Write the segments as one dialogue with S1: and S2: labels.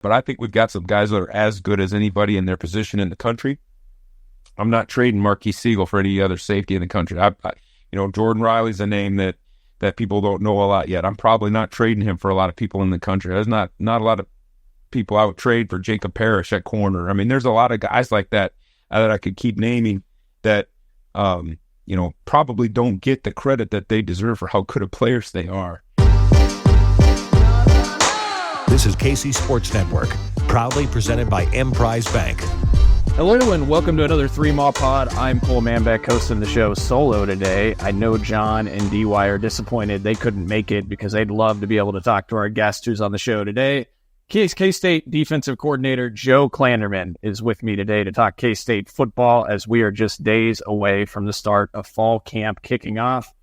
S1: but I think we've got some guys that are as good as anybody in their position in the country. I'm not trading Marquis Siegel for any other safety in the country. Jordan Riley's a name that people don't know a lot yet. I'm probably not trading him for a lot of people in the country. There's not a lot of people I would trade for Jacob Parrish at corner. I mean, there's a lot of guys like that that I could keep naming that, probably don't get the credit that they deserve for how good of players they are.
S2: This is KC Sports Network, proudly presented by Emprise Bank.
S3: Hello and welcome to another 3 Maw Pod. I'm Cole Manbeck, hosting the show solo today. I know John and DY are disappointed they couldn't make it because they'd love to be able to talk to our guest who's on the show today. K-State defensive coordinator Joe Klanderman is with me today to talk K-State football as we are just days away from the start of fall camp kicking off.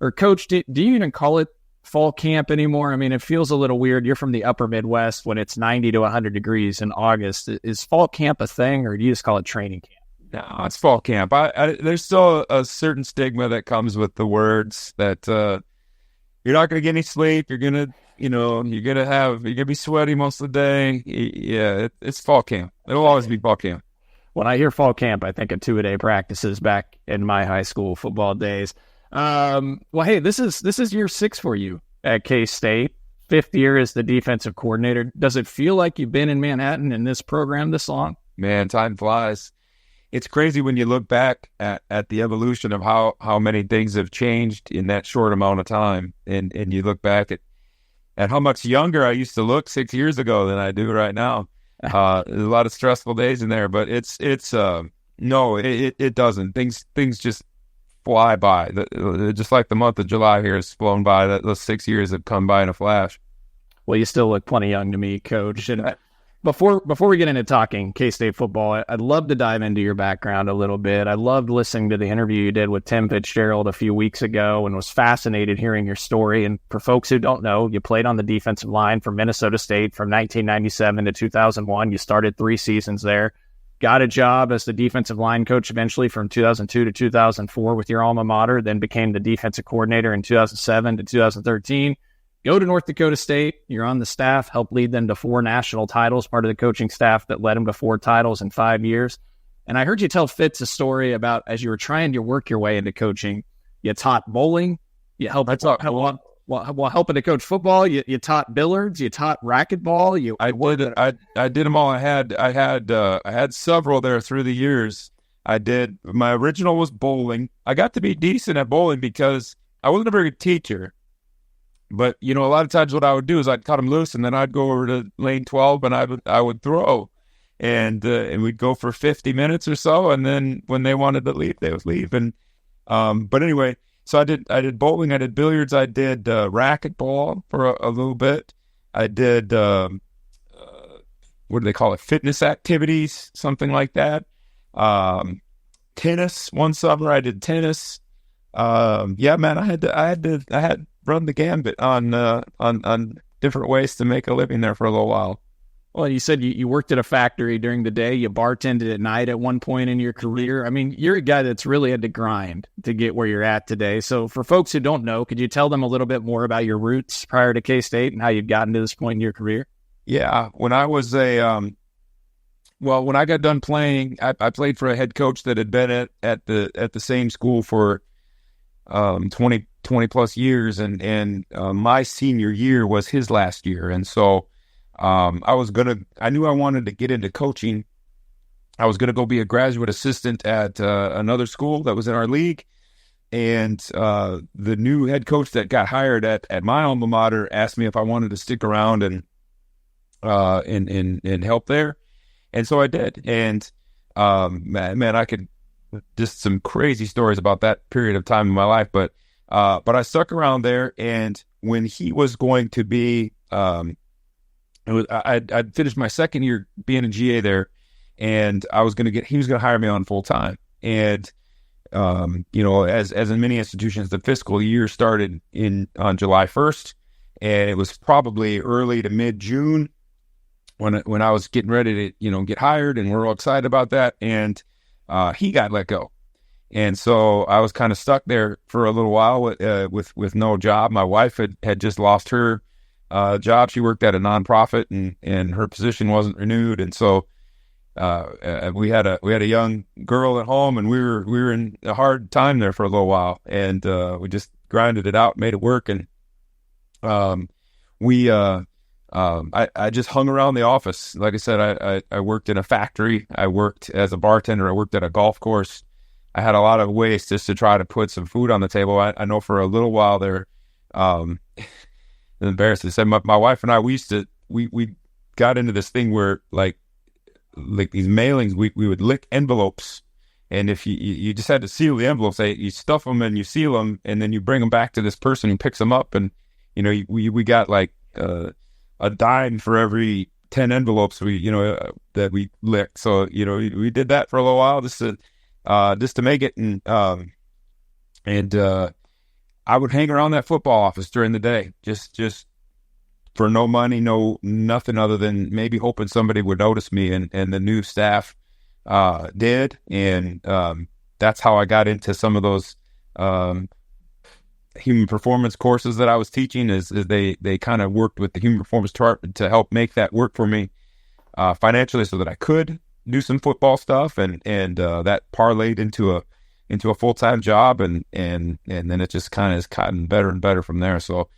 S3: Or Coach, do you even call it fall camp anymore? I mean, it feels a little weird. You're from the upper Midwest when it's 90 to 100 degrees in August. Is fall camp a thing, or do you just call it training camp?
S1: No, it's fall camp. There's still a certain stigma that comes with the words that you're not going to get any sleep. You're going to be sweaty most of the day. Yeah, it's fall camp. It'll always be fall camp.
S3: When I hear fall camp, I think of two-a-day practices back in my high school football days. Well, hey, this is year 6 for you at K-State. 5th year as the defensive coordinator. Does it feel like you've been in Manhattan in this program this long?
S1: Man, time flies. It's crazy when you look back at the evolution of how many things have changed in that short amount of time, and you look back at how much younger I used to look 6 years ago than I do right now. There's a lot of stressful days in there, but it doesn't. Things just fly by. Just like the month of July here has flown by. Those 6 years have come by in a flash.
S3: Well, you still look plenty young to me, Coach. And before we get into talking K-State football, I'd love to dive into your background a little bit. I loved listening to the interview you did with Tim Fitzgerald a few weeks ago and was fascinated hearing your story. And for folks who don't know, you played on the defensive line for Minnesota State from 1997 to 2001. You started 3 seasons there. Got a job as the defensive line coach eventually from 2002 to 2004 with your alma mater, then became the defensive coordinator in 2007 to 2013. Go to North Dakota State. You're on the staff, helped lead them to 4 national titles, part of the coaching staff that led them to 4 titles in 5 years. And I heard you tell Fitz a story about as you were trying to work your way into coaching, you taught bowling, you helped while helping to coach football, you taught billiards, you taught racquetball.
S1: I did them all. I had several there through the years. My original was bowling. I got to be decent at bowling because I wasn't a very good teacher. But, a lot of times what I would do is I'd cut them loose and then I'd go over to lane 12 and I would throw. And we'd go for 50 minutes or so. And then when they wanted to leave, they would leave. And but anyway, so I did bowling, I did billiards, I did racquetball for a little bit. I did, what do they call it? Fitness activities, something like that. Tennis. One summer I did tennis. Yeah, man, I had run the gambit on different ways to make a living there for a little while.
S3: Well, you said you worked at a factory during the day. You bartended at night at one point in your career. I mean, you're a guy that's really had to grind to get where you're at today. So for folks who don't know, could you tell them a little bit more about your roots prior to K-State and how you've gotten to this point in your career?
S1: Yeah, when I was when I got done playing, I played for a head coach that had been at the same school for 20 plus years, and my senior year was his last year, and so I knew I wanted to get into coaching. I was going to go be a graduate assistant at another school that was in our league. And the new head coach that got hired at my alma mater asked me if I wanted to stick around and help there. And so I did. And man, I could just some crazy stories about that period of time in my life. But I stuck around there. And when he was going to be I'd finished my second year being a GA there, and he was going to hire me on full time. And, as in many institutions, the fiscal year started on July 1st, and it was probably early to mid June when I was getting ready to, get hired, and we're all excited about that. And, he got let go. And so I was kind of stuck there for a little while with no job. My wife had just lost her job. She worked at a nonprofit, and her position wasn't renewed, and so we had a young girl at home, and we were in a hard time there for a little while, and we just grinded it out, made it work, and I just hung around the office. Like I said, I worked in a factory. I worked as a bartender. I worked at a golf course. I had a lot of ways just to try to put some food on the table. I know for a little while there, embarrassing to say, my wife and I, we got into this thing where like these mailings, we would lick envelopes. And if you just had to seal the envelopes, you stuff them and you seal them, and then you bring them back to this person who picks them up. And, we got like a dime for every 10 envelopes that we licked. So, we did that for a little while just to make it. And I would hang around that football office during the day, just for no money, nothing other than maybe hoping somebody would notice me, and the new staff did. And that's how I got into some of those human performance courses that I was teaching, is they kind of worked with the human performance department to help make that work for me financially, so that I could do some football stuff, and that parlayed into a full-time job, and then it just kind of has gotten better and better from there. So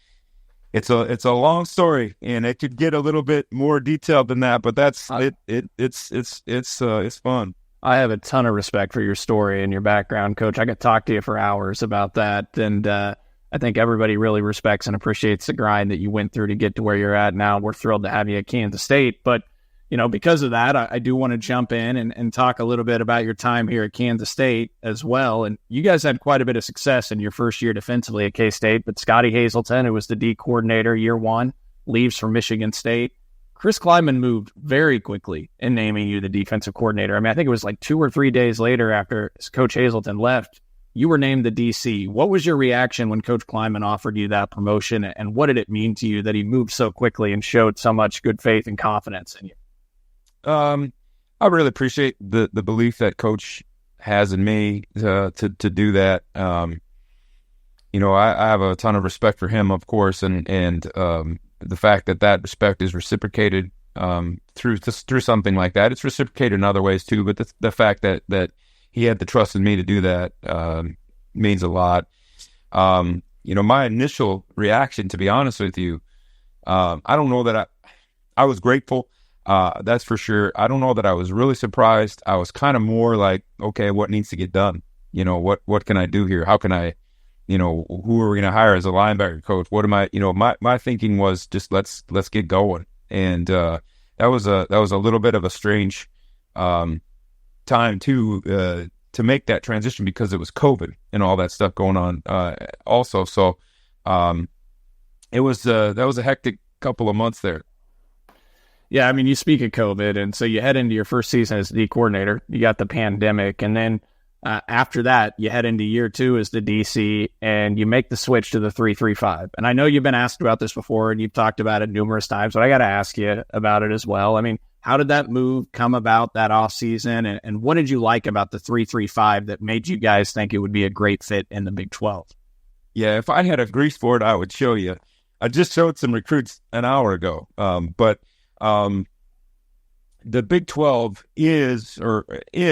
S1: it's a long story, and it could get a little bit more detailed than that, but that's it's fun.
S3: I have a ton of respect for your story and your background, Coach. I could talk to you for hours about that, and I think everybody really respects and appreciates the grind that you went through to get to where you're at now. We're thrilled to have you at Kansas State, but because of that, I do want to jump in and talk a little bit about your time here at Kansas State as well. And you guys had quite a bit of success in your first year defensively at K-State, but Scotty Hazelton, who was the D coordinator year one, leaves for Michigan State. Chris Kleiman moved very quickly in naming you the defensive coordinator. I mean, I think it was like 2 or 3 days later after Coach Hazelton left, you were named the DC. What was your reaction when Coach Kleiman offered you that promotion, and what did it mean to you that he moved so quickly and showed so much good faith and confidence in you?
S1: I really appreciate the belief that Coach has in me to do that. I have a ton of respect for him, of course, and the fact that respect is reciprocated through something like that. It's reciprocated in other ways too, but the fact that he had the trust in me to do that means a lot. My initial reaction, to be honest with you, I don't know that I was grateful. That's for sure. I don't know that I was really surprised. I was kind of more like, okay, what needs to get done? What can I do here? How can I, who are we going to hire as a linebacker coach? What am I, my thinking was just let's get going. And that was a little bit of a strange time to make that transition, because it was COVID and all that stuff going on also. So that was a hectic couple of months there.
S3: Yeah, I mean, you speak of COVID, and so you head into your first season as the coordinator. You got the pandemic, and then after that, you head into year 2 as the DC, and you make the switch to the 3-3-5. And I know you've been asked about this before, and you've talked about it numerous times, but I got to ask you about it as well. I mean, how did that move come about that offseason, and what did you like about the 3-3-5 that made you guys think it would be a great fit in the Big 12?
S1: Yeah, if I had a grease board, I would show you. I just showed some recruits an hour ago, but the Big 12 is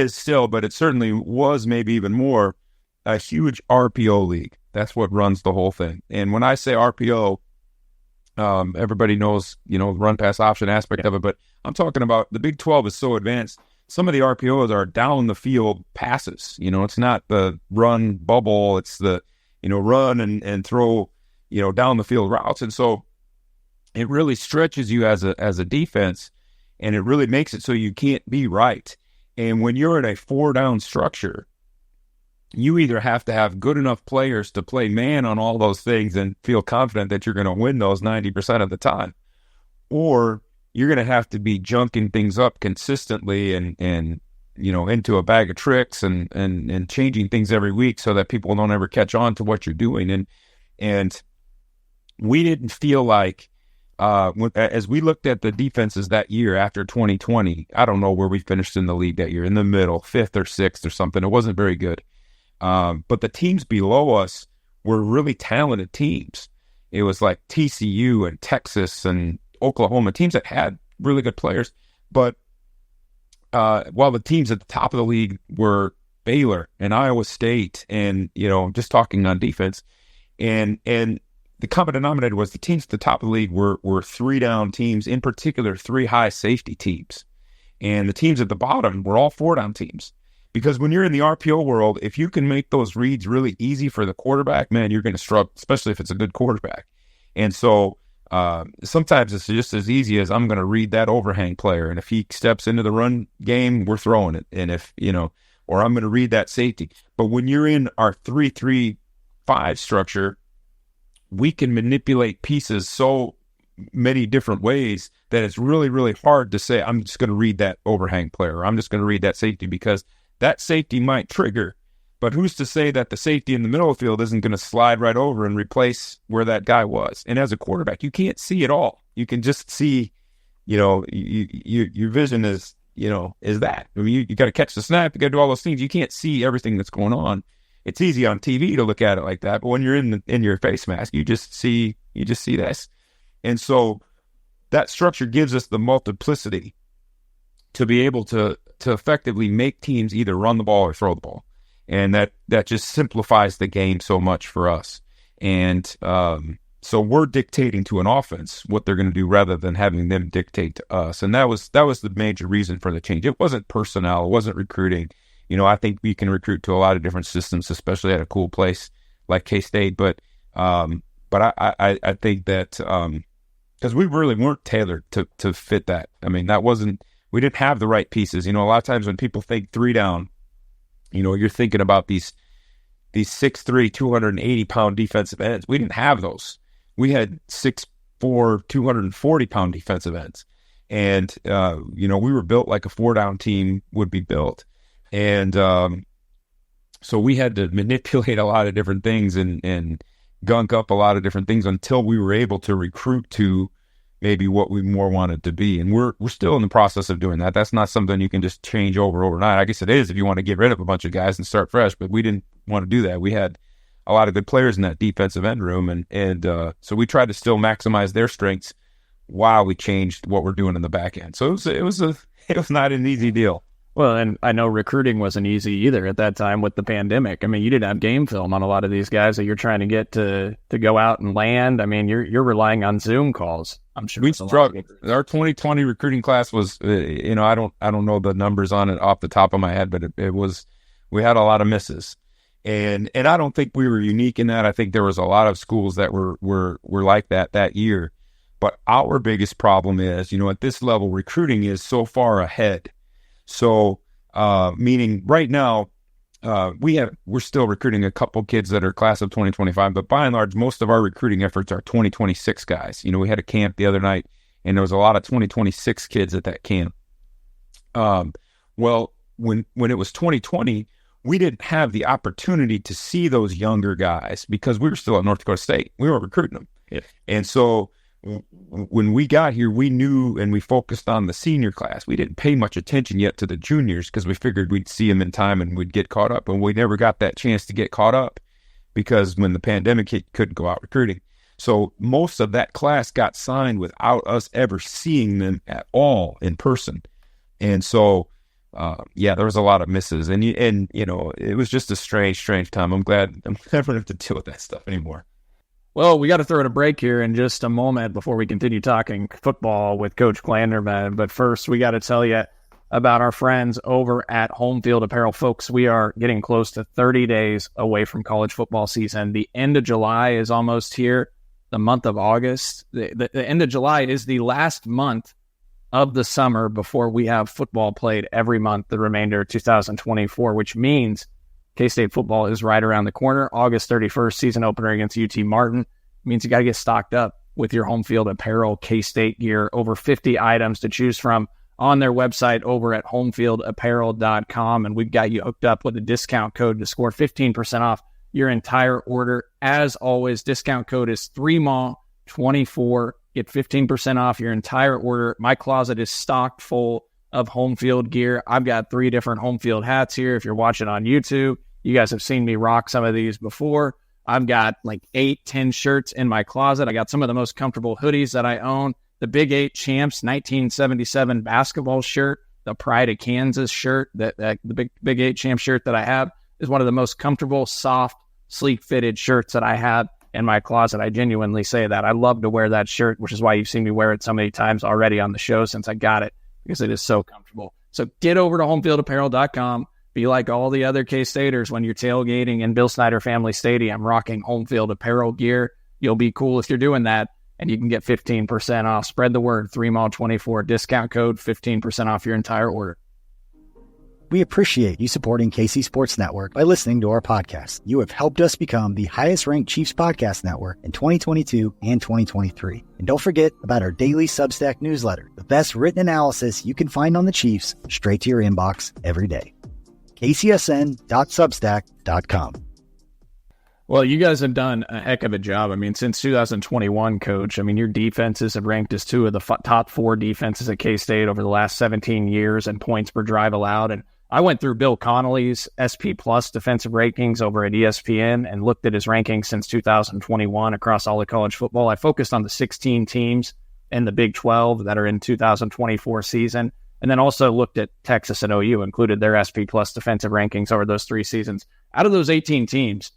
S1: still, but it certainly was maybe even more, a huge RPO league. That's what runs the whole thing. And when I say RPO, everybody knows, run pass option aspect of it, but I'm talking about the Big 12 is so advanced. Some of the RPOs are down the field passes. It's not the run bubble. It's the, run and throw, down the field routes. And so it really stretches you as a defense, and it really makes it so you can't be right. And when you're in a 4-down structure, you either have to have good enough players to play man on all those things and feel confident that you're going to win those 90% of the time, or you're going to have to be junking things up consistently and into a bag of tricks and changing things every week so that people don't ever catch on to what you're doing. And we didn't feel like, as we looked at the defenses that year after 2020, I don't know where we finished in the league that year, in the middle, 5th or 6th or something. It wasn't very good. But the teams below us were really talented teams. it was like TCU and Texas and Oklahoma, teams that had really good players. But while the teams at the top of the league were Baylor and Iowa State and, just talking on defense, and the common denominator was the teams at the top of the league were 3-down teams, in particular 3 high safety teams. And the teams at the bottom were all 4-down teams. Because when you're in the RPO world, if you can make those reads really easy for the quarterback, man, you're going to struggle, especially if it's a good quarterback. And so sometimes it's just as easy as I'm going to read that overhang player. And if he steps into the run game, we're throwing it. And if, or I'm going to read that safety. But when you're in our 3-3-5 structure, we can manipulate pieces so many different ways that it's really, really hard to say, I'm just going to read that overhang player, or I'm just going to read that safety, because that safety might trigger. But who's to say that the safety in the middle of the field isn't going to slide right over and replace where that guy was? And as a quarterback, you can't see it all. You can just see, your vision is, is that. I mean, you got to catch the snap, you got to do all those things. You can't see everything that's going on. It's easy on TV to look at it like that, but when you're in your face mask, you just see this. And so that structure gives us the multiplicity to be able to effectively make teams either run the ball or throw the ball. And that just simplifies the game so much for us. And so we're dictating to an offense what they're going to do rather than having them dictate to us. And that was the major reason for the change. It wasn't personnel, it wasn't recruiting. I think we can recruit to a lot of different systems, especially at a cool place like K-State. But I think that because we really weren't tailored to fit that. I mean, we didn't have the right pieces. A lot of times when people think 3-down, you're thinking about these 6'3", 280-pound defensive ends. We didn't have those. We had 6'4", 240-pound defensive ends. And, we were built like a 4-down team would be built. And so we had to manipulate a lot of different things and gunk up a lot of different things until we were able to recruit to maybe what we more wanted to be. And we're still in the process of doing that. That's not something you can just change overnight. I guess it is if you want to get rid of a bunch of guys and start fresh, but we didn't want to do that. We had a lot of good players in that defensive end room, and so we tried to still maximize their strengths while we changed what we're doing in the back end. So it was not an easy deal.
S3: Well, and I know recruiting wasn't easy either at that time with the pandemic. I mean, you didn't have game film on a lot of these guys that you're trying to get to go out and land. I mean, you're relying on Zoom calls. I'm sure
S1: we struggled. Our 2020 recruiting class was, I don't know the numbers on it off the top of my head, but it was, we had a lot of misses, and I don't think we were unique in that. I think there was a lot of schools that were like that year. But our biggest problem is, at this level, recruiting is so far ahead. So, meaning right now, we're still recruiting a couple kids that are class of 2025, but by and large, most of our recruiting efforts are 2026 guys. We had a camp the other night, and there was a lot of 2026 kids at that camp. Well, when it was 2020, we didn't have the opportunity to see those younger guys because we were still at North Dakota State. We weren't recruiting them.
S3: Yeah.
S1: And so when we got here, we knew and we focused on the senior class. We didn't pay much attention yet to the juniors because we figured we'd see them in time and we'd get caught up. And we never got that chance to get caught up because when the pandemic hit, couldn't go out recruiting. So most of that class got signed without us ever seeing them at all in person. And so, there was a lot of misses. And it was just a strange time. I'm glad I never have to deal with that stuff anymore.
S3: Well, we got to throw in a break here in just a moment before we continue talking football with Coach Klanderman. But first, we got to tell you about our friends over at Home Field Apparel. Folks, we are getting close to 30 days away from college football season. The end of July is almost here. The month of August, the end of July is the last month of the summer before we have football played every month, the remainder of 2024, which means K-State football is right around the corner. August 31st, season opener against UT Martin. It means you got to get stocked up with your Home Field Apparel K-State gear. Over 50 items to choose from on their website over at homefieldapparel.com. And we've got you hooked up with a discount code to score 15% off your entire order. As always, discount code is 3MAW24. Get 15% off your entire order. My closet is stocked full of home field gear. I've got 3 different home field hats here. If you're watching on YouTube, you guys have seen me rock some of these before. I've got like 8-10 shirts in my closet. I got some of the most comfortable hoodies that I own. The Big 8 Champs 1977 basketball shirt, the Pride of Kansas shirt, the Big 8 Champ shirt that I have is one of the most comfortable, soft, sleek fitted shirts that I have in my closet. I genuinely say that. I love to wear that shirt, which is why you've seen me wear it so many times already on the show since I got it, because it is so comfortable. So get over to homefieldapparel.com. Be like all the other K-Staters when you're tailgating in Bill Snyder Family Stadium, rocking home field apparel gear. You'll be cool if you're doing that, and you can get 15% off. Spread the word, 3mall24, discount code, 15% off your entire order.
S4: We appreciate you supporting KC Sports Network by listening to our podcast. You have helped us become the highest-ranked Chiefs podcast network in 2022 and 2023. And don't forget about our daily Substack newsletter, the best written analysis you can find on the Chiefs straight to your inbox every day. kcsn.substack.com.
S3: Well, you guys have done a heck of a job. I mean, since 2021, Coach, I mean, your defenses have ranked as two of the top 4 defenses at K-State over the last 17 years in points per drive allowed. And I went through Bill Connolly's SP Plus defensive rankings over at ESPN and looked at his rankings since 2021 across all of college football. I focused on the 16 teams in the Big 12 that are in 2024 season, and then also looked at Texas and OU, included their SP Plus defensive rankings over those 3 seasons. Out of those 18 teams,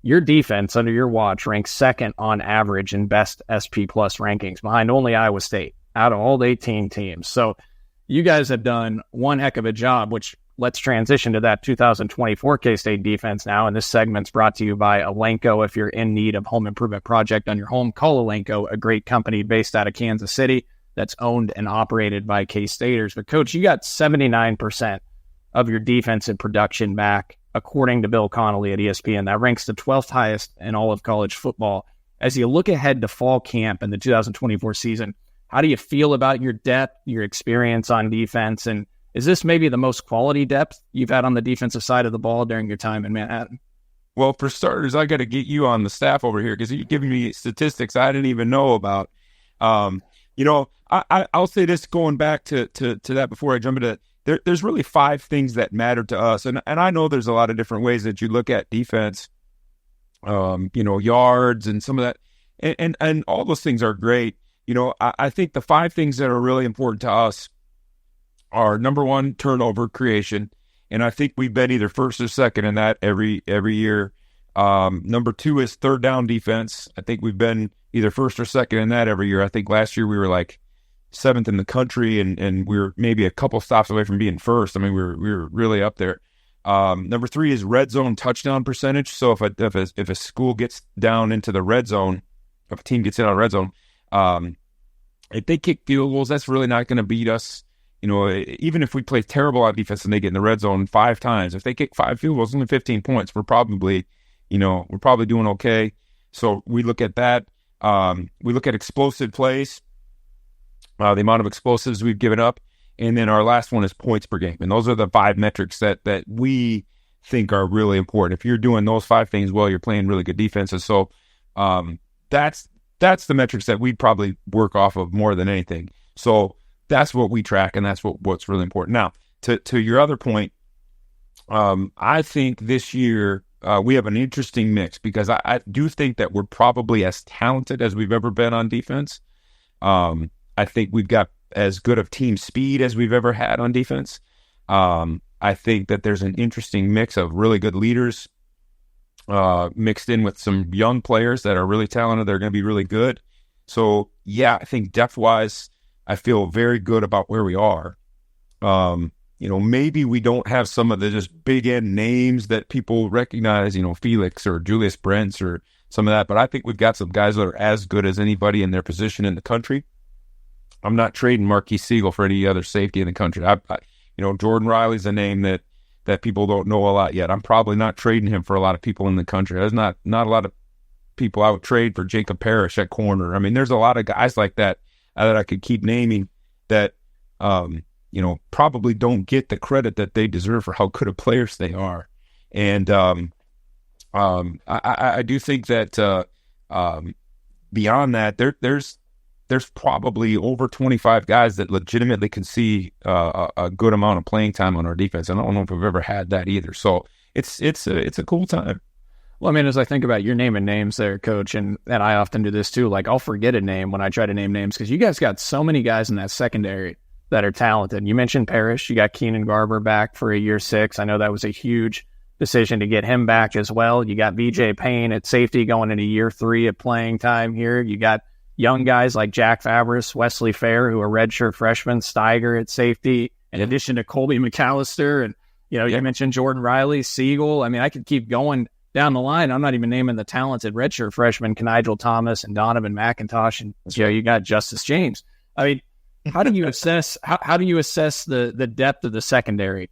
S3: your defense under your watch ranks second on average in best SP Plus rankings, behind only Iowa State out of all the 18 teams. So you guys have done one heck of a job, which let's transition to that 2024 K-State defense now. And this segment's brought to you by Elanco. If you're in need of home improvement project on your home, call Elanco, a great company based out of Kansas City that's owned and operated by K-Staters. But Coach, you got 79% of your defensive production back, according to Bill Connolly at ESPN. That ranks the 12th highest in all of college football. As you look ahead to fall camp in the 2024 season, how do you feel about your depth, your experience on defense, and is this maybe the most quality depth you've had on the defensive side of the ball during your time in Manhattan?
S1: Well, for starters, I got to get you on the staff over here because you're giving me statistics I didn't even know about. I'll say this going back to that before I jump into it. There's really 5 things that matter to us. And I know there's a lot of different ways that you look at defense, yards and some of that. And all those things are great. I think the 5 things that are really important to us are, number 1, turnover creation. And I think we've been either first or second in that every year. Number 2 is third down defense. I think we've been either first or second in that every year. I think last year we were like 7th in the country, and we were maybe a couple stops away from being first. I mean, we were really up there. Number 3 is red zone touchdown percentage. So if a school gets down into the red zone, if a team gets in on red zone, if they kick field goals, that's really not going to beat us. Even if we play terrible on defense and they get in the red zone 5 times, if they kick 5 field goals, only 15 points, we're probably doing okay. So we look at that. We look at explosive plays, the amount of explosives we've given up. And then our last one is points per game. And those are the 5 metrics that we think are really important. If you're doing those 5 things well, you're playing really good defenses. So that's the metrics that we probably work off of more than anything. So that's what we track, and that's what's really important. Now, to your other point, I think this year we have an interesting mix because I do think that we're probably as talented as we've ever been on defense. I think we've got as good of team speed as we've ever had on defense. I think that there's an interesting mix of really good leaders mixed in with some young players that are really talented. They're going to be really good. So, yeah, I think depth-wise, I feel very good about where we are. Maybe we don't have some of the just big end names that people recognize, Felix or Julius Brents or some of that, but I think we've got some guys that are as good as anybody in their position in the country. I'm not trading Marquis Siegel for any other safety in the country. Jordan Riley's a name that people don't know a lot yet. I'm probably not trading him for a lot of people in the country. There's not a lot of people I would trade for Jacob Parrish at corner. I mean, there's a lot of guys like that that I could keep naming that, probably don't get the credit that they deserve for how good of players they are. And I do think that beyond that, there's probably over 25 guys that legitimately can see a good amount of playing time on our defense. I don't know if we've ever had that either. So it's a cool time.
S3: Well, I mean, as I think about your naming names there, Coach, and I often do this too, like I'll forget a name when I try to name names because you guys got so many guys in that secondary that are talented. You mentioned Parrish. You got Keenan Garber back for a year 6. I know that was a huge decision to get him back as well. You got BJ Payne at safety going into year 3 of playing time here. You got young guys like Jack Fabris, Wesley Fair, who are redshirt freshmen, Steiger at safety, in addition to Colby McAllister. And, you mentioned Jordan Riley, Siegel. I mean, I could keep going down the line. I'm not even naming the talented redshirt freshmen, Kenigel Thomas and Donovan McIntosh. And, you got Justice James. I mean, how do you assess the depth of the secondary?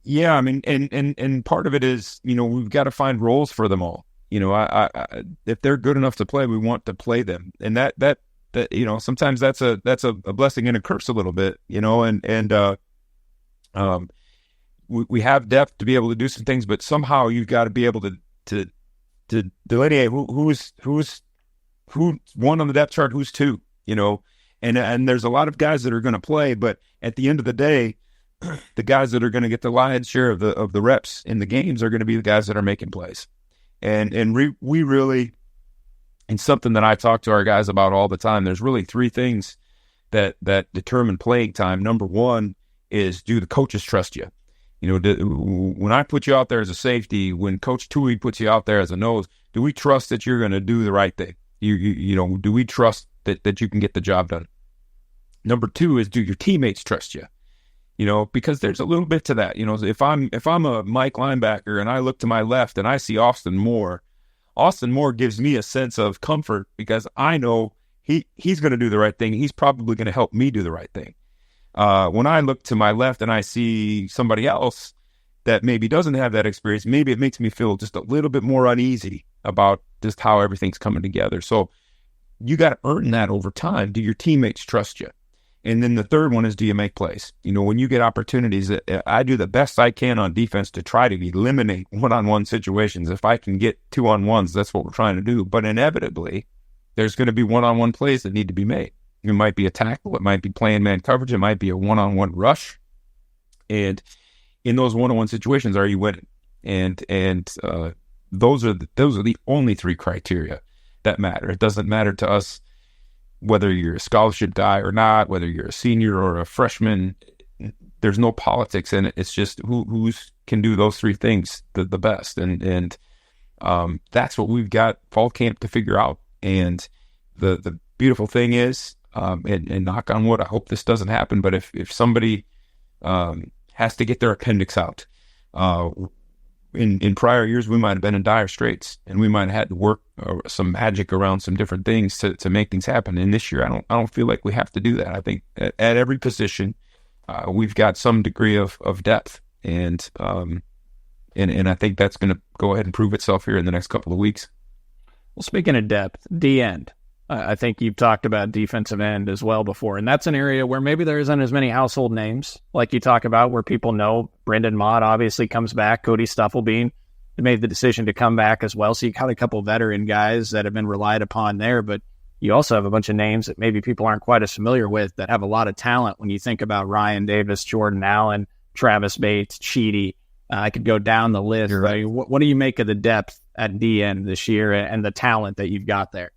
S1: Yeah, I mean, and part of it is, we've got to find roles for them all. I if they're good enough to play, we want to play them, and that sometimes that's a blessing and a curse a little bit, we have depth to be able to do some things, but somehow you've got to be able to delineate who's one on the depth chart, who's 2, and there's a lot of guys that are going to play, but at the end of the day, the guys that are going to get the lion's share of the reps in the games are going to be the guys that are making plays. And we really, and something that I talk to our guys about all the time, there's really 3 things that determine playing time. Number 1 is, do the coaches trust you? When I put you out there as a safety, when Coach Tui puts you out there as a nose, do we trust that you're going to do the right thing? Do we trust that you can get the job done? Number 2 is, do your teammates trust you? Because there's a little bit to that. If I'm a Mike linebacker and I look to my left and I see Austin Moore gives me a sense of comfort because I know he's going to do the right thing. He's probably going to help me do the right thing. When I look to my left and I see somebody else that maybe doesn't have that experience, maybe it makes me feel just a little bit more uneasy about just how everything's coming together. So you got to earn that over time. Do your teammates trust you? And then the third one is, do you make plays? When you get opportunities, I do the best I can on defense to try to eliminate one-on-one situations. If I can get 2-on-1s, that's what we're trying to do. But inevitably, there's going to be one-on-one plays that need to be made. It might be a tackle. It might be playing man coverage. It might be a one-on-one rush. And in those one-on-one situations, are you winning? And those are the only 3 criteria that matter. It doesn't matter to us whether you're a scholarship guy or not, whether you're a senior or a freshman. There's no politics in it. It's just who's can do those 3 things the best. And that's what we've got fall camp to figure out. And the beautiful thing is, and knock on wood, I hope this doesn't happen, but if somebody has to get their appendix out, in prior years, we might have been in dire straits, and we might have had to work some magic around some different things to make things happen. And this year, I don't feel like we have to do that. I think at every position, we've got some degree of depth, and I think that's going to go ahead and prove itself here in the next couple of weeks.
S3: Well, speaking of depth, D-end. I think you've talked about defensive end as well before, and that's an area where maybe there isn't as many household names like you talk about, where people know. Brendan Mott obviously comes back. Cody Stufflebean made the decision to come back as well. So you got a couple veteran guys that have been relied upon there, but you also have a bunch of names that maybe people aren't quite as familiar with that have a lot of talent when you think about Ryan Davis, Jordan Allen, Travis Bates, Cheedy. I could go down the list. Right? What do you make of the depth at D-end this year and the talent that you've got there?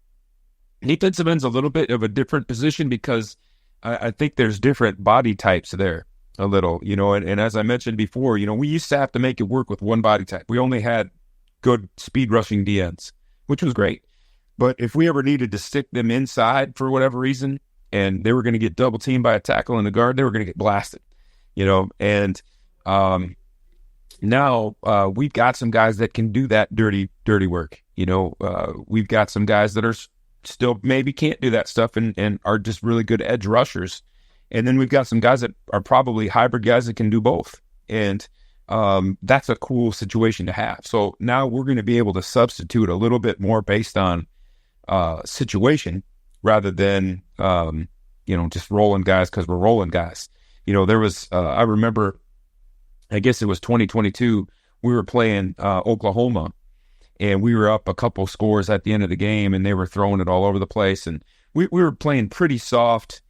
S1: Defensive end's a little bit of a different position because I think there's different body types there a little, and as I mentioned before, we used to have to make it work with one body type. We only had good speed rushing DNs, which was great. But if we ever needed to stick them inside for whatever reason, and they were going to get double teamed by a tackle in the guard, they were going to get blasted, and now we've got some guys that can do that dirty work. We've got some guys that are still maybe can't do that stuff and are just really good edge rushers. And then we've got some guys that are probably hybrid guys that can do both. And that's a cool situation to have. So now we're going to be able to substitute a little bit more based on situation rather than, just rolling guys because we're rolling guys. There was, I remember, I guess it was 2022, we were playing Oklahoma. And we were up a couple scores at the end of the game, and they were throwing it all over the place. And we were playing pretty soft,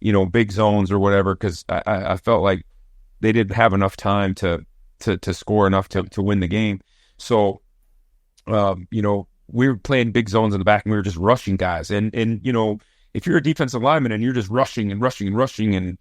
S1: big zones or whatever, because I felt like they didn't have enough time to score enough to win the game. So we were playing big zones in the back and we were just rushing guys. And if you're a defensive lineman and you're just rushing and rushing and rushing and,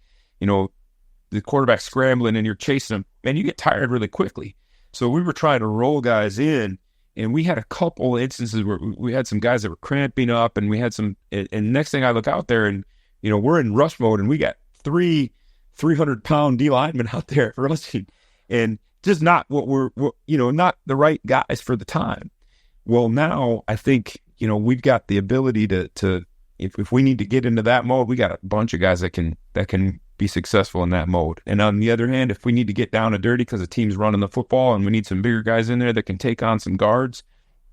S1: the quarterback's scrambling and you're chasing them, man, you get tired really quickly. So we were trying to roll guys in, and we had a couple instances where we had some guys that were cramping up, and we had some, and next thing I look out there and, we're in rush mode and we got 300-pound D linemen out there rushing, and just not not the right guys for the time. Well, now I think, we've got the ability to if we need to get into that mode, we got a bunch of guys that can be successful in that mode. And on the other hand, if we need to get down and dirty because the team's running the football and we need some bigger guys in there that can take on some guards,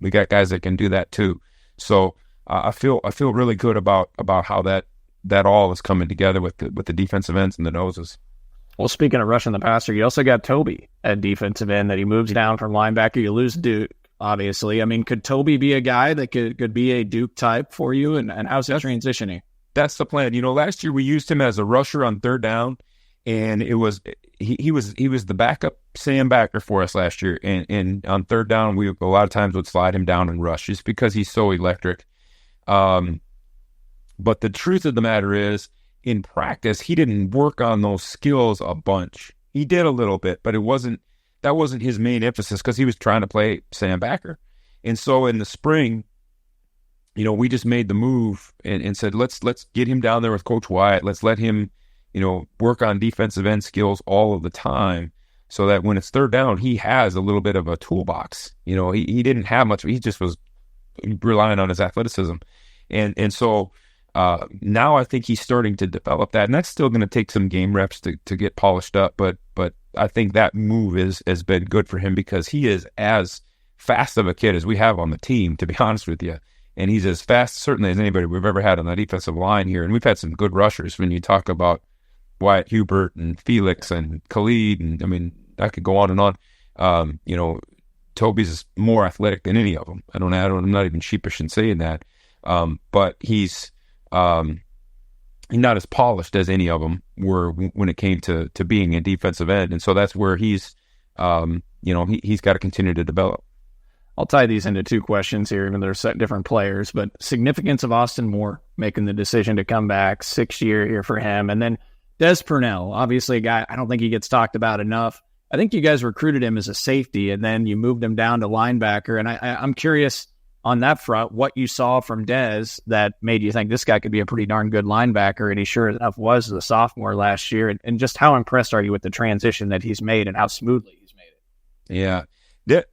S1: we got guys that can do that too. So I feel really good about how that all is coming together with the defensive ends and the noses.
S3: Well, speaking of rushing the passer, you also got Toby at defensive end that he moves down from linebacker. You lose Duke, obviously. I mean, could Toby be a guy that could be a Duke type for you? And how's that transitioning?
S1: That's the plan. Last year we used him as a rusher on third down, and it was he was the backup Sam backer for us last year. And on third down, we a lot of times would slide him down and rush just because he's so electric. But the truth of the matter is, in practice, he didn't work on those skills a bunch. He did a little bit, but that wasn't his main emphasis because he was trying to play Sam backer. And so in the spring, we just made the move and said, let's get him down there with Coach Wyatt. Let's let him, work on defensive end skills all of the time so that when it's third down, he has a little bit of a toolbox. He didn't have much. He just was relying on his athleticism. And so now I think he's starting to develop that. And that's still going to take some game reps to get polished up. But I think that move has been good for him because he is as fast of a kid as we have on the team, to be honest with you. And he's as fast, certainly, as anybody we've ever had on that defensive line here. And we've had some good rushers when you talk about Wyatt Hubert and Felix and Khalid. And, I mean, I could go on and on. Toby's more athletic than any of them. I'm not even sheepish in saying that. But he's not as polished as any of them were when it came to being a defensive end. And so that's where he's got to continue to develop.
S3: I'll tie these into two questions here, even though they're set different players, but significance of Austin Moore making the decision to come back, 6th year here for him. And then Des Purnell, obviously a guy, I don't think he gets talked about enough. I think you guys recruited him as a safety and then you moved him down to linebacker. And I'm curious on that front, what you saw from Des that made you think this guy could be a pretty darn good linebacker. And he sure enough was the sophomore last year. And just how impressed are you with the transition that he's made and how smoothly he's made it?
S1: Yeah.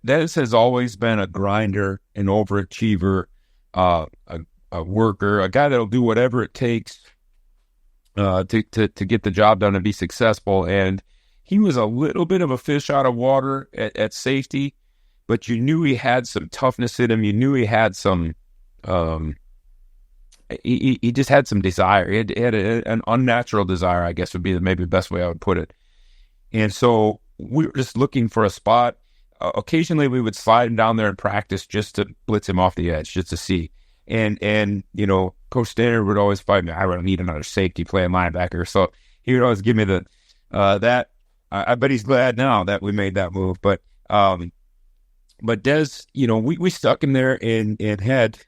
S1: Des has always been a grinder, an overachiever, a worker, a guy that'll do whatever it takes to get the job done and be successful. And he was a little bit of a fish out of water at safety, but you knew he had some toughness in him. You knew he had some he just had some desire. He had an unnatural desire, I guess would be maybe the best way I would put it. And so we were just looking for a spot. Occasionally we would slide him down there in practice just to blitz him off the edge, just to see. And Coach Standard would always fight me. I don't need another safety playing linebacker. So he would always give me that. I bet he's glad now that we made that move. But Des, we stuck him there and had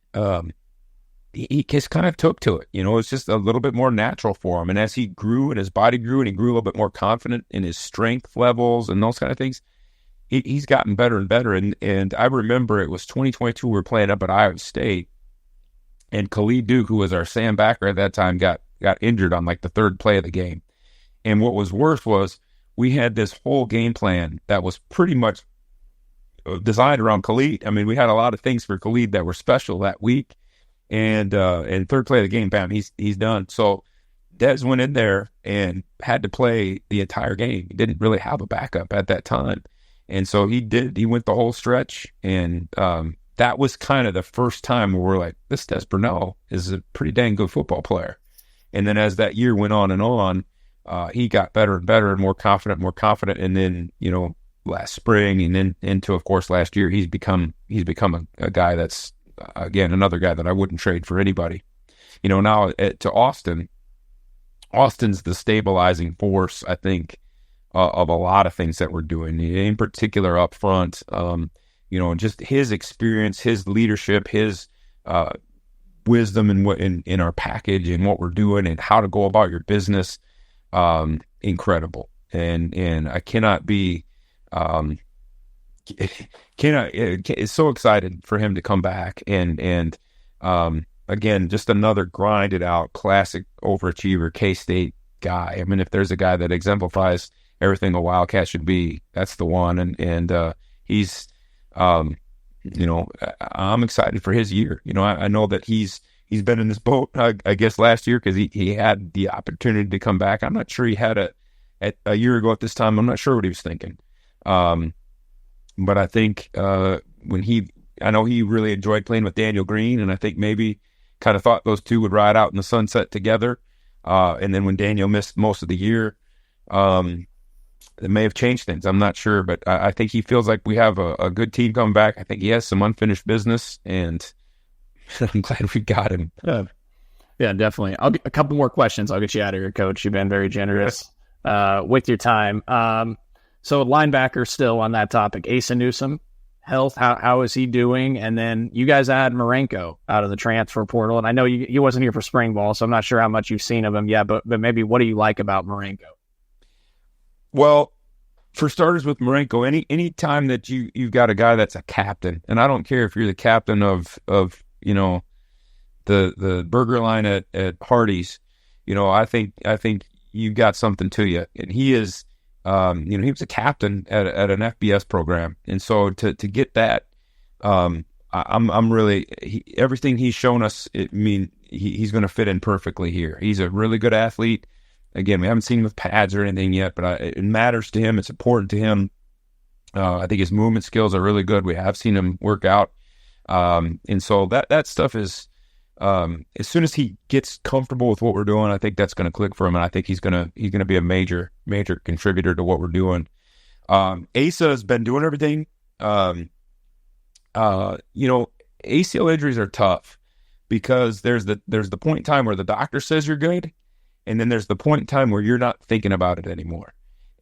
S1: he just kind of took to it. It's just a little bit more natural for him. And as he grew and his body grew and he grew a little bit more confident in his strength levels and those kind of things, he's gotten better and better. And I remember it was 2022, we were playing up at Iowa State, and Khalid Duke, who was our Sam backer at that time, got injured on like the third play of the game. And what was worse was we had this whole game plan that was pretty much designed around Khalid. I mean, we had a lot of things for Khalid that were special that week. And third play of the game, bam, he's done. So Des went in there and had to play the entire game. He didn't really have a backup at that time. And so he went the whole stretch. And that was kind of the first time where we're like, this Des Purnell is a pretty dang good football player. And then as that year went on and on, he got better and better and more confident. And then, last spring and then into, of course, last year, he's become a guy that's, again, another guy that I wouldn't trade for anybody. Now to Austin's the stabilizing force, I think, of a lot of things that we're doing, in particular up front. just his experience, his leadership, his wisdom in our package and what we're doing and how to go about your business. Incredible. And I cannot be, it's so excited for him to come back and again, just another grinded out classic overachiever K-State guy. I mean, if there's a guy that exemplifies everything a Wildcat should be, that's the one. And he's, I'm excited for his year. I know that he's been in this boat, I guess last year, because he had the opportunity to come back. I'm not sure he had a year ago at this time. I'm not sure what he was thinking. But I think I know he really enjoyed playing with Daniel Green, and I think maybe kind of thought those two would ride out in the sunset together. And then when Daniel missed most of the year, it may have changed things. I'm not sure, but I think he feels like we have a good team coming back. I think he has some unfinished business, and I'm glad we got him.
S3: Yeah, definitely. A couple more questions. I'll get you out of here, Coach. You've been very generous with your time. So linebacker still on that topic. Asa Newsome, health, how is he doing? And then you guys add Marenko out of the transfer portal. And I know you wasn't here for spring ball, so I'm not sure how much you've seen of him yet, but maybe what do you like about Marenko? Well,
S1: for starters with Marenko, any time that you've got a guy that's a captain, and I don't care if you're the captain of the burger line at Hardee's, I think you've got something to you. And he is, he was a captain at an FBS program, and so to get that, I'm really everything he's shown us. He's going to fit in perfectly here. He's a really good athlete. Again, we haven't seen him with pads or anything yet, but it matters to him. It's important to him. I think his movement skills are really good. We have seen him work out, and so that stuff is. As soon as he gets comfortable with what we're doing, I think that's going to click for him, and I think he's going to be a major contributor to what we're doing. Asa has been doing everything. ACL injuries are tough because there's the point in time where the doctor says you're good, and then there's the point in time where you're not thinking about it anymore.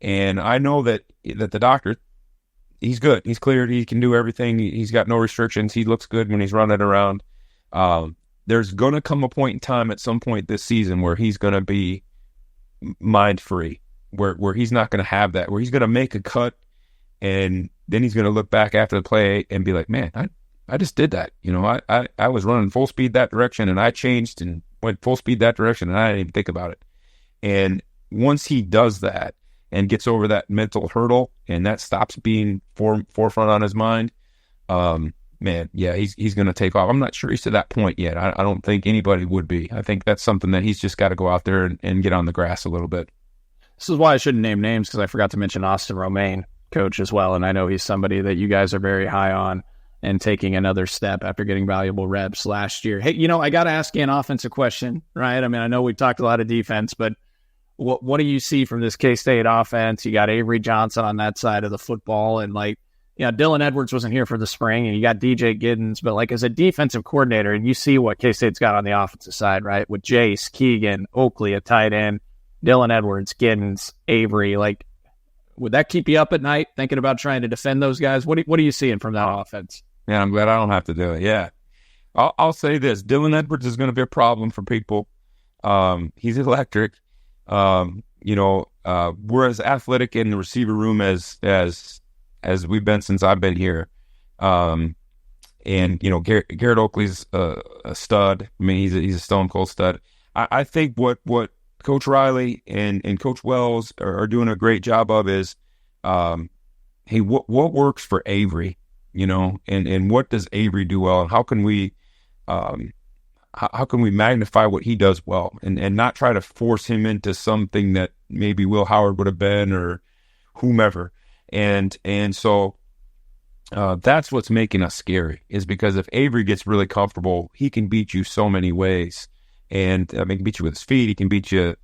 S1: And I know that the doctor, he's good, he's cleared, he can do everything, he's got no restrictions, he looks good when he's running around. There's going to come a point in time at some point this season where he's going to be mind-free, where he's not going to have that, where he's going to make a cut, and then he's going to look back after the play and be like, man, I just did that. I was running full speed that direction, and I changed and went full speed that direction, and I didn't even think about it. And once he does that and gets over that mental hurdle, and that stops being forefront on his mind, man, yeah, he's going to take off. I'm not sure he's to that point yet. I don't think anybody would be. I think that's something that he's just got to go out there and get on the grass a little bit.
S3: This is why I shouldn't name names, because I forgot to mention Austin Romaine, Coach, as well. And I know he's somebody that you guys are very high on and taking another step after getting valuable reps last year. Hey, I got to ask you an offensive question, right? I mean, I know we've talked a lot of defense, but what do you see from this K-State offense? You got Avery Johnson on that side of the football, and Dylan Edwards wasn't here for the spring, and you got DJ Giddens, but as a defensive coordinator, and you see what K-State's got on the offensive side, right? With Jace, Keegan, Oakley at tight end, Dylan Edwards, Giddens, Avery, would that keep you up at night thinking about trying to defend those guys? What are you seeing from that offense?
S1: Yeah, I'm glad I don't have to do it. Yeah. I'll say this. Dylan Edwards is going to be a problem for people. He's electric. We're as athletic in the receiver room as we've been since I've been here. And Garrett Oakley's a stud. I mean, he's a stone cold stud. I think what Coach Riley and Coach Wells are doing a great job of is, hey, what works for Avery, and what does Avery do well, and how can we magnify what he does well, and not try to force him into something that maybe Will Howard would have been or whomever. And so that's what's making us scary, is because if Avery gets really comfortable, he can beat you so many ways. And he can beat you with his feet. He can beat you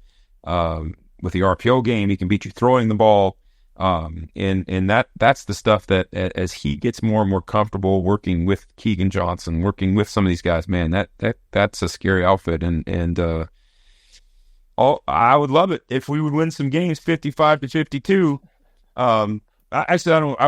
S1: with the RPO game. He can beat you throwing the ball. And that's the stuff that as he gets more and more comfortable working with Keegan Johnson, working with some of these guys, man, that's a scary outfit. And I would love it if we would win some games 55-52. I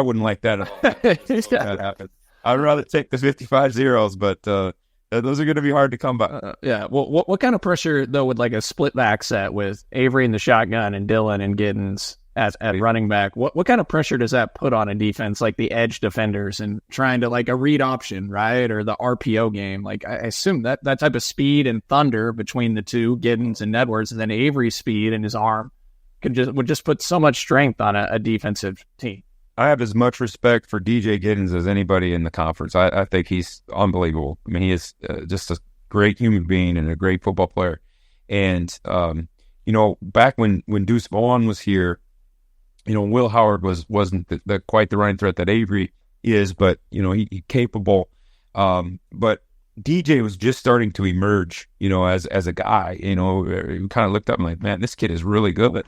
S1: wouldn't like that at all. That happens. I'd rather take the 55 zeros, but those are going to be hard to come by.
S3: Yeah. Well, what kind of pressure, though, with like a split back set with Avery in the shotgun and Dylan and Giddens at running back, what kind of pressure does that put on a defense like the edge defenders and trying to like a read option, right? Or the RPO game? Like I assume that type of speed and thunder between the two, Giddens and Edwards, and then Avery's speed and his arm would just put so much strength on a defensive team.
S1: I have as much respect for DJ Giddens as anybody in the conference. I think he's unbelievable. I mean, he is just a great human being and a great football player. And, back when Deuce Vaughn was here, Will Howard wasn't quite the running threat that Avery is, but, he capable. But DJ was just starting to emerge, as a guy, we kind of looked up and like, man, this kid is really good.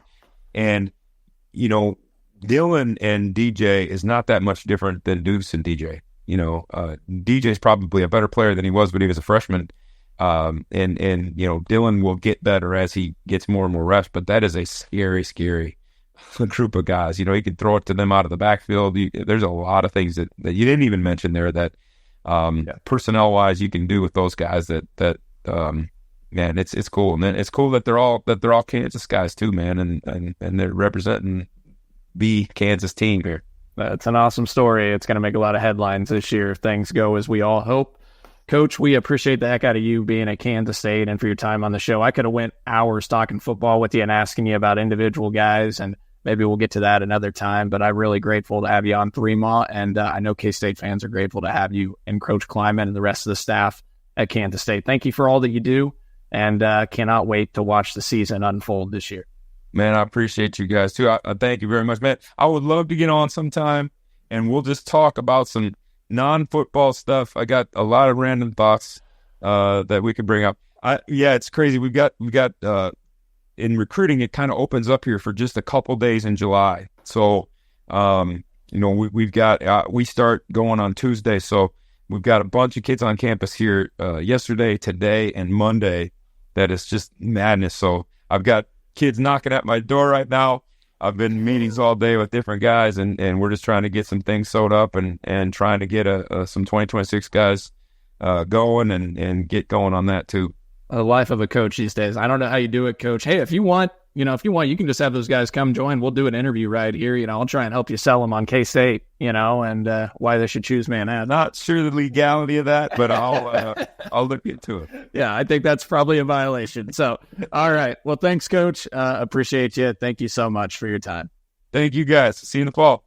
S1: And, Dylan and DJ is not that much different than Deuce and DJ. DJ is probably a better player than he was when he was a freshman. And Dylan will get better as he gets more and more reps, but that is a scary, scary group of guys. He can throw it to them out of the backfield. There's a lot of things that you didn't even mention there that personnel wise you can do with those guys that man, it's cool. And then it's cool that they're all Kansas guys too, man, and they're representing the Kansas team here.
S3: That's an awesome story. It's going to make a lot of headlines this year if things go as we all hope. Coach, we appreciate the heck out of you being at Kansas State and for your time on the show. I could have went hours talking football with you and asking you about individual guys, and maybe we'll get to that another time, but I'm really grateful to have you on Threema, and I know K-State fans are grateful to have you and Coach Kleiman and the rest of the staff at Kansas State. Thank you for all that you do, and cannot wait to watch the season unfold this year.
S1: Man, I appreciate you guys too. I thank you very much, man. I would love to get on sometime, and we'll just talk about some non-football stuff. I got a lot of random thoughts that we could bring up. It's crazy. We got in recruiting, it kind of opens up here for just a couple days in July. So, we've got we start going on Tuesday. So we've got a bunch of kids on campus here yesterday, today, and Monday. That is just madness. So I've got kids knocking at my door right now. I've been in meetings all day with different guys, and we're just trying to get some things sewed up and trying to get some 2026 guys going and get going on that too.
S3: The life of a coach these days. I don't know how you do it, Coach. Hey, if you want, you can just have those guys come join. We'll do an interview right here. I'll try and help you sell them on K-State, and why they should choose Manhattan.
S1: Not sure the legality of that, but I'll look into it.
S3: Yeah, I think that's probably a violation. So, all right. Well, thanks, Coach. Appreciate you. Thank you so much for your time.
S1: Thank you, guys. See you in the fall.